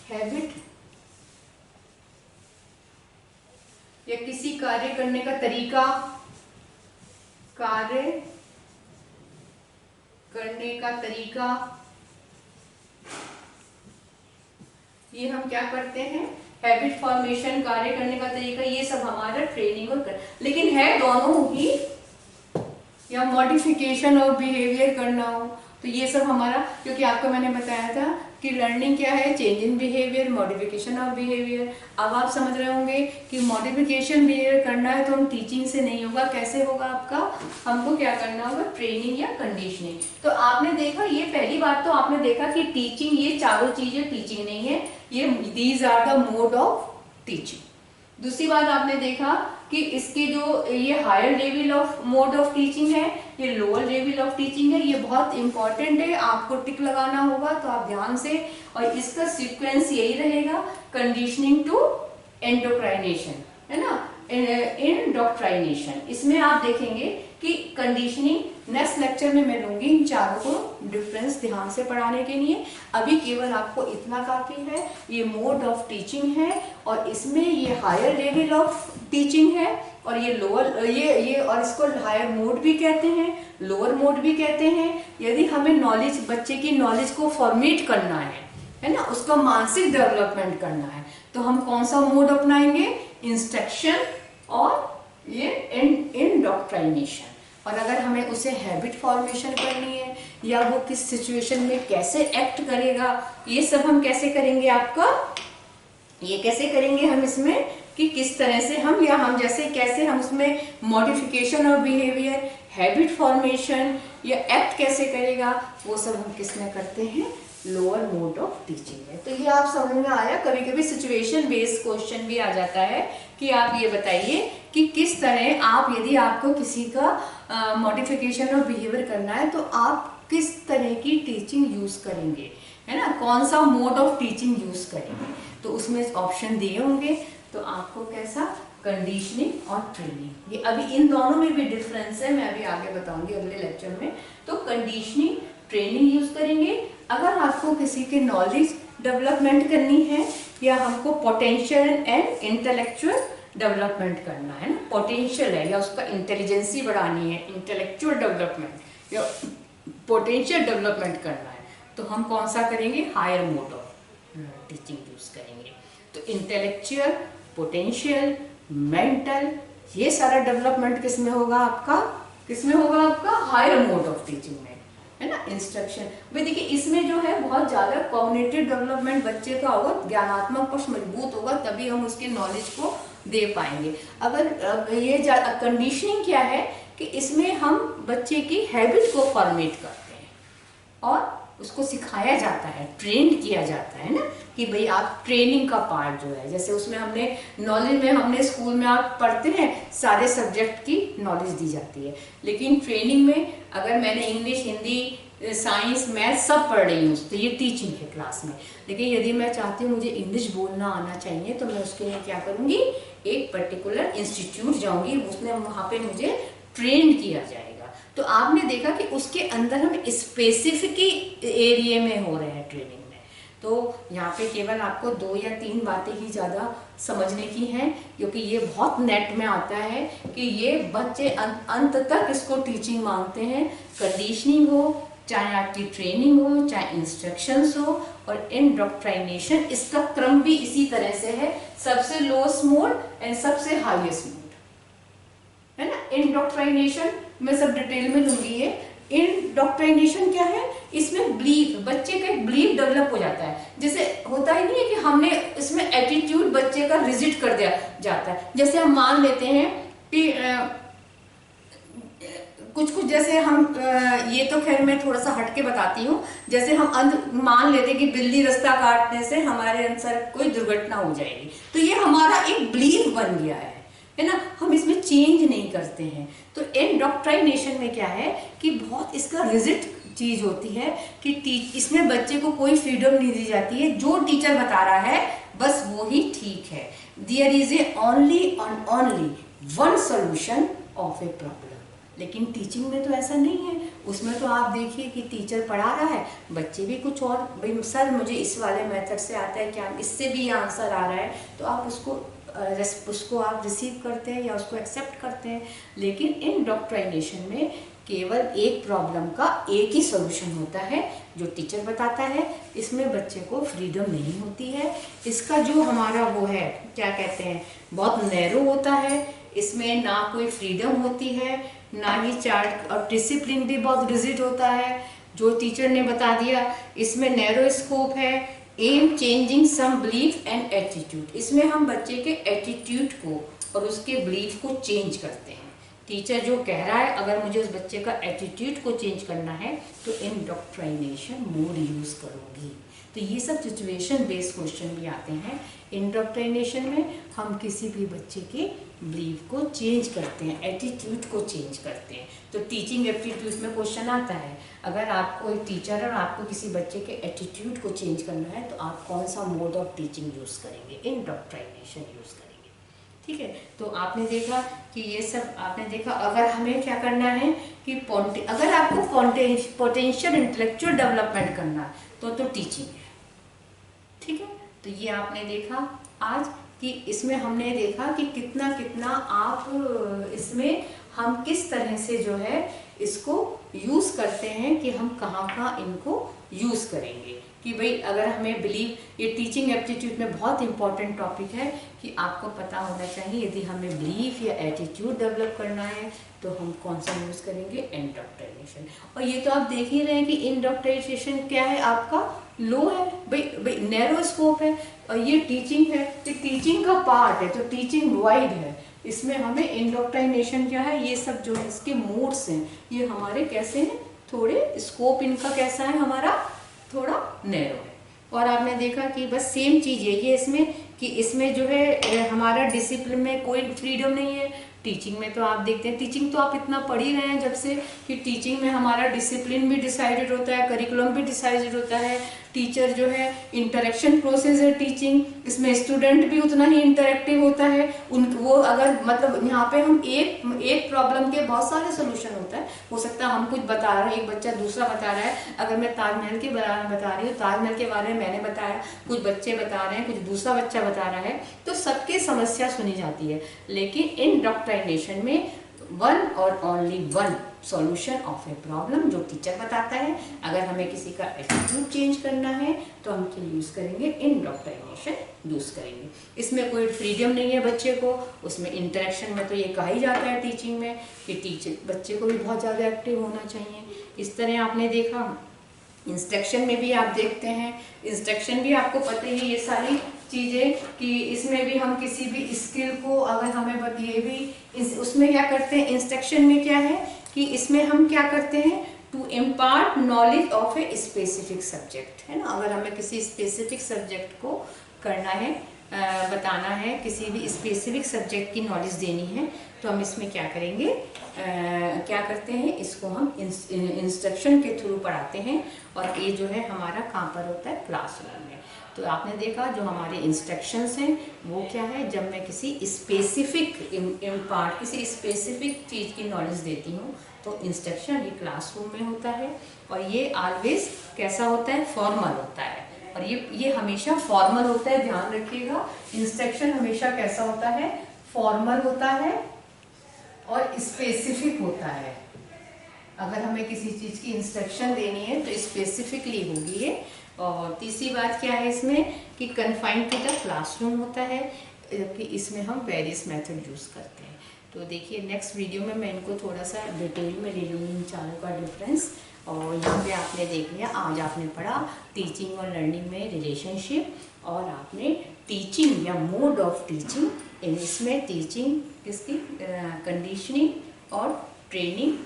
हैबिट या किसी कार्य करने का तरीका, कार्य करने का तरीका, ये हम क्या करते हैं, हैबिट फॉर्मेशन, कार्य करने का तरीका, ये सब हमारा ट्रेनिंग और लेकिन है दोनों ही, या मॉडिफिकेशन ऑफ बिहेवियर करना हो तो ये सब हमारा, क्योंकि आपको मैंने बताया था कि लर्निंग क्या है, change in behaviour, modification of behaviour. अब आप समझ रहे होंगे कि मॉडिफिकेशन बिहेवियर करना है तो हम टीचिंग से नहीं होगा, कैसे होगा आपका, हमको क्या करना होगा, ट्रेनिंग या कंडीशनिंग। तो आपने देखा, ये पहली बात तो आपने देखा कि टीचिंग, ये चारों चीजें टीचिंग नहीं है, ये these are the mode of teaching. दूसरी बात आपने देखा कि इसके जो ये higher level of mode of teaching है, ये लोअर लेवल ऑफ टीचिंग है, ये बहुत इंपॉर्टेंट है, आपको टिक लगाना होगा, तो आप ध्यान से, और इसका सीक्वेंस यही रहेगा, कंडीशनिंग टू एंडोक्राइनेशन, है ना, इंडोक्ट्राइनेशन। इसमें आप देखेंगे कि कंडीशनिंग नेक्स्ट लेक्चर में मैं लूंगी इन चारों को डिफरेंस ध्यान से पढ़ाने के लिए, अभी केवल आपको इतना काफी है, ये मोड ऑफ टीचिंग है, और इसमें ये हायर लेवल ऑफ टीचिंग है, और ये लोअर, ये और इसको हायर मोड भी कहते हैं, लोअर मोड भी कहते हैं। यदि हमें नॉलेज, बच्चे की नॉलेज को फॉर्मेट करना है ना, उसका मानसिक डेवलपमेंट करना है, तो हम कौन सा मोड अपनाएंगे, इंस्ट्रक्शन और ये इंडोक्ट्राइनेशन। और अगर हमें उसे हैबिट फॉर्मेशन करनी है, या वो किस सिचुएशन में कैसे एक्ट करेगा, ये सब हम कैसे करेंगे, आपका ये कैसे करेंगे हम इसमें, कि किस तरह से हम, या हम जैसे कैसे हम उसमें modification of behaviour, habit formation या एक्ट कैसे करेगा, वो सब हम किस में करते हैं, लोअर मोड ऑफ टीचिंग है। तो ये आप समझ में आया। कभी कभी सिचुएशन बेस्ड क्वेश्चन भी आ जाता है कि आप ये बताइए कि किस तरह आप, यदि आपको किसी का मॉडिफिकेशन ऑफ बिहेवियर करना है तो आप किस तरह की टीचिंग यूज करेंगे, है ना, कौन सा मोड ऑफ टीचिंग यूज करेंगे, तो उसमें ऑप्शन दिए होंगे, तो आपको कैसा, कंडीशनिंग और ट्रेनिंग, ये अभी इन दोनों में भी डिफरेंस है, मैं अभी आगे बताऊंगी अगले लेक्चर में। तो कंडीशनिंग, ट्रेनिंग यूज करेंगे अगर आपको किसी के नॉलेज डेवलपमेंट करनी है, या हमको पोटेंशियल एंड इंटेलेक्चुअल डेवलपमेंट करना है ना, पोटेंशियल है या उसका इंटेलिजेंसी बढ़ानी है, इंटेलेक्चुअल डेवलपमेंट या पोटेंशियल डेवलपमेंट करना है, तो हम कौन सा करेंगे, higher mode of teaching use करेंगे। तो इंटेलेक्चुअल, पोटेंशियल, मेंटल, ये सारा डेवलपमेंट किस में होगा आपका, किस में होगा आपका, हायर मोड ऑफ टीचिंग में, है ना, इंस्ट्रक्शन। भाई देखिए इसमें जो है बहुत ज्यादा कॉग्निटिव डेवलपमेंट बच्चे का होगा, ज्ञानात्मक पक्ष मजबूत होगा, तभी हम उसके नॉलेज को दे पाएंगे। अगर ये कंडीशनिंग क्या है कि इसमें हम बच्चे की हैबिट को फॉर्मेट करते हैं और उसको सिखाया जाता है, ट्रेन किया जाता है ना, कि भाई आप ट्रेनिंग का पार्ट जो है, जैसे उसमें हमने नॉलेज में, हमने स्कूल में आप पढ़ते हैं सारे सब्जेक्ट की नॉलेज दी जाती है, लेकिन ट्रेनिंग में अगर मैंने इंग्लिश, हिंदी, साइंस, मैथ सब पढ़ रही हूँ तो ये टीचिंग है क्लास में, लेकिन यदि मैं चाहती हूँ मुझे इंग्लिश बोलना आना चाहिए तो मैं उसके लिए क्या करूँगी, एक पर्टिकुलर इंस्टीट्यूट जाऊँगी, उसमें वहाँ पे मुझे ट्रेन किया जाएगा। तो आपने देखा कि उसके अंदर हम स्पेसिफिक एरिया में हो रहे हैं ट्रेनिंग में, तो यहाँ पे केवल आपको 2 या 3 बातें ही ज़्यादा समझने की हैं, क्योंकि ये बहुत नेट में आता है कि ये बच्चे अंत तक इसको टीचिंग मांगते हैं, कंडीशनिंग हो, चाहे आपकी ट्रेनिंग हो, चाहे इंस्ट्रक्शंस हो, और इंडोक्ट्राइनेशन, इसका क्रम भी इसी तरह से है, सबसे लोएस्ट मोड एंड सबसे हाईएस्ट मोड, है ना। इंडोक्ट्राइनेशन मैं सब डिटेल में लूंगी ये, इंडोक्ट्राइनेशन क्या है, इसमें बिलीफ, बच्चे का एक बिलीफ डेवलप हो जाता है। जैसे होता ही नहीं है कि हमने इसमें एटीट्यूड बच्चे का रिजिड कर दिया जाता है। जैसे हम मान लेते हैं कि कुछ कुछ जैसे हम ये तो खैर मैं थोड़ा सा हटके बताती हूँ। जैसे हम मान लेते हैं कि बिल्ली रास्ता काटने से हमारे अंदर कोई दुर्घटना हो जाएगी, तो ये हमारा एक बिलीफ बन गया है ना, हम इसमें चेंज नहीं करते हैं। तो इंडोक्ट्राइनेशन में क्या है कि बहुत इसका रिजिड चीज होती है कि इसमें बच्चे को कोई फ्रीडम नहीं दी जाती है, जो टीचर बता रहा है बस वो ही ठीक है। There is a only one solution of a problem. लेकिन टीचिंग में तो ऐसा नहीं है। उसमें तो आप देखिए कि टीचर पढ़ा रहा है, बच्चे भी कुछ और, भाई सर मुझे इस वाले मेथड से आता है, क्या इससे भी आंसर आ रहा है, तो आप उसको आप रिसीव करते हैं या उसको एक्सेप्ट करते हैं। लेकिन इंडोक्ट्राइनेशन में केवल एक प्रॉब्लम का एक ही सॉल्यूशन होता है जो टीचर बताता है। इसमें बच्चे को फ्रीडम नहीं होती है। इसका जो हमारा वो है क्या कहते हैं, बहुत नैरो होता है। इसमें ना कोई फ्रीडम होती है, ना ही चार्ट, और डिसिप्लिन भी बहुत रिजिड होता है जो टीचर ने बता दिया। इसमें नैरो स्कोप है। Am changing some belief and attitude, इसमें हम बच्चे के एटीट्यूड को और उसके बिलीफ को चेंज करते हैं। टीचर जो कह रहा है, अगर मुझे उस बच्चे का एटीट्यूड को चेंज करना है तो इंडोक्ट्राइनेशन मोड यूज करूंगी। तो ये सब सिचुएशन बेस्ड क्वेश्चन भी आते हैं। इंडोक्ट्राइनेशन में हम किसी भी बच्चे के बिलीफ को चेंज करते हैं, एटीट्यूड को चेंज करते हैं। तो टीचिंग एप्टीट्यूड में क्वेश्चन आता है, अगर आपको एक टीचर है और आपको किसी बच्चे के एटीट्यूड को चेंज करना है तो आप कौन सा मोड ऑफ टीचिंग यूज करेंगे, इंडोक्ट्राइनेशन यूज करेंगे। ठीक है, तो आपने देखा कि ये सब आपने देखा। अगर हमें क्या करना है कि अगर आपको पोटेंशियल इंटेलेक्चुअल डेवलपमेंट करना है तो टीचिंग है। ठीक है, तो ये आपने देखा आज कि इसमें हमने देखा कि कितना कितना आप इसमें हम किस तरह से जो है इसको यूज करते हैं कि हम कहाँ कहाँ इनको यूज करेंगे। कि भाई अगर हमें बिलीव, ये टीचिंग एप्टीट्यूड में बहुत इंपॉर्टेंट टॉपिक है कि आपको पता होना चाहिए यदि हमें बिलीफ या एटीट्यूड डेवलप करना है तो हम कौन सा यूज करेंगे, इंडोक्ट्राइनेशन। और ये तो आप देख ही रहे हैं कि इंडोक्ट्राइनेशन क्या है, आपका लो है, भाई नैरो स्कोप है, और ये टीचिंग है, तो टीचिंग का पार्ट है, तो टीचिंग वाइड है। इसमें हमें इंडोक्ट्राइनेशन क्या है, ये सब जो है इसके मोड्स हैं, ये हमारे कैसे हैं, थोड़े स्कोप इनका कैसा है, हमारा थोड़ा नैरो है। और आपने देखा कि बस सेम चीज है ये इसमें कि इसमें जो है हमारा डिसिप्लिन में कोई फ्रीडम नहीं है। टीचिंग में तो आप देखते हैं, टीचिंग तो आप इतना पढ़ ही रहे हैं जब से कि टीचिंग में हमारा डिसिप्लिन भी डिसाइडेड होता है, करिकुलम भी डिसाइडेड होता है। टीचर जो है इंटरेक्शन प्रोसेस है टीचिंग, इसमें स्टूडेंट भी उतना ही इंटरेक्टिव होता है। वो अगर मतलब यहाँ पे हम एक प्रॉब्लम के बहुत सारे सोल्यूशन होता है। हो सकता है हम कुछ बता रहे हैं, एक बच्चा दूसरा बता रहा है। अगर मैं ताजमहल के बारे में बता रही हूँ, ताजमहल के बारे में मैंने बताया, कुछ बच्चे बता रहे हैं, कुछ दूसरा बच्चा बता रहा है, तो सबकी समस्या सुनी जाती है। लेकिन इंडोक्ट्राइनेशन में वन और only one solution of a problem जो टीचर बताता है। अगर हमें किसी का एटीट्यूड चेंज करना है तो हम क्या यूज करेंगे, इंडोक्ट्राइनेशन यूज करेंगे। इसमें कोई फ्रीडम नहीं है बच्चे को, उसमें इंटरेक्शन में तो ये कहा ही जाता है टीचिंग में कि टीचर बच्चे को भी बहुत ज़्यादा एक्टिव होना चाहिए। इस तरह आपने देखा। इंस्ट्रक्शन में भी आप देखते हैं, इंस्ट्रक्शन भी आपको पता ही ये सारी चीज़ें कि इसमें भी हम किसी भी स्किल को अगर हमें बताइए भी उसमें क्या करते हैं, इंस्ट्रक्शन में क्या है कि इसमें हम क्या करते हैं, to impart knowledge of a specific subject, है ना। अगर हमें किसी स्पेसिफिक सब्जेक्ट को करना है, बताना है, किसी भी स्पेसिफिक सब्जेक्ट की नॉलेज देनी है, तो हम इसमें क्या करेंगे, क्या करते हैं, इसको हम इंस्ट्रक्शन के थ्रू पढ़ाते हैं। और ये जो है हमारा कहाँ पर होता है, क्लासरूम में। तो आपने देखा जो हमारे इंस्ट्रक्शंस हैं वो क्या है, जब मैं किसी स्पेसिफिक इम्पार्ट किसी स्पेसिफिक चीज़ की नॉलेज देती हूँ तो इंस्ट्रक्शन ये क्लासरूम में होता है। और ये ऑलवेज कैसा होता है, फॉर्मल होता है। और ये हमेशा फॉर्मल होता है, ध्यान रखिएगा। इंस्ट्रक्शन हमेशा कैसा होता है, फॉर्मल होता है और स्पेसिफिक होता है। अगर हमें किसी चीज़ की इंस्ट्रक्शन देनी है तो स्पेसिफिकली होगी ये। और तीसरी बात क्या है इसमें कि कन्फाइंड टू द क्लासरूम होता है, जबकि इसमें हम वेरियस मेथड यूज़ करते हैं। तो देखिए नेक्स्ट वीडियो में मैं इनको थोड़ा सा डिटेल में ले लूँगी इन चारों का डिफरेंस। और यहाँ पे आपने देख लिया, आज आपने पढ़ा टीचिंग और लर्निंग में रिलेशनशिप, और आपने टीचिंग या मोड ऑफ टीचिंग, इंग्लिश में टीचिंग किसकी, कंडीशनिंग और ट्रेनिंग,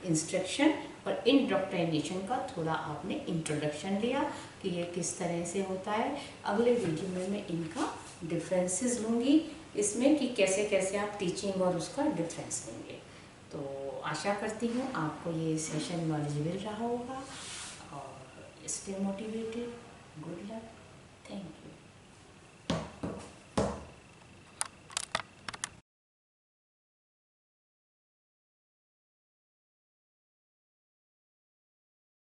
इंस्ट्रक्शन और इंडोक्ट्रिनेशन का थोड़ा आपने इंट्रोडक्शन लिया कि ये किस तरह से होता है। अगले वीडियो में मैं इनका डिफरेंसेस लूँगी इसमें कि कैसे कैसे आप टीचिंग और उसका डिफरेंस लेंगे। तो आशा करती हूँ आपको ये सेशन नॉलेज मिल रहा होगा और स्टे मोटिवेटेड।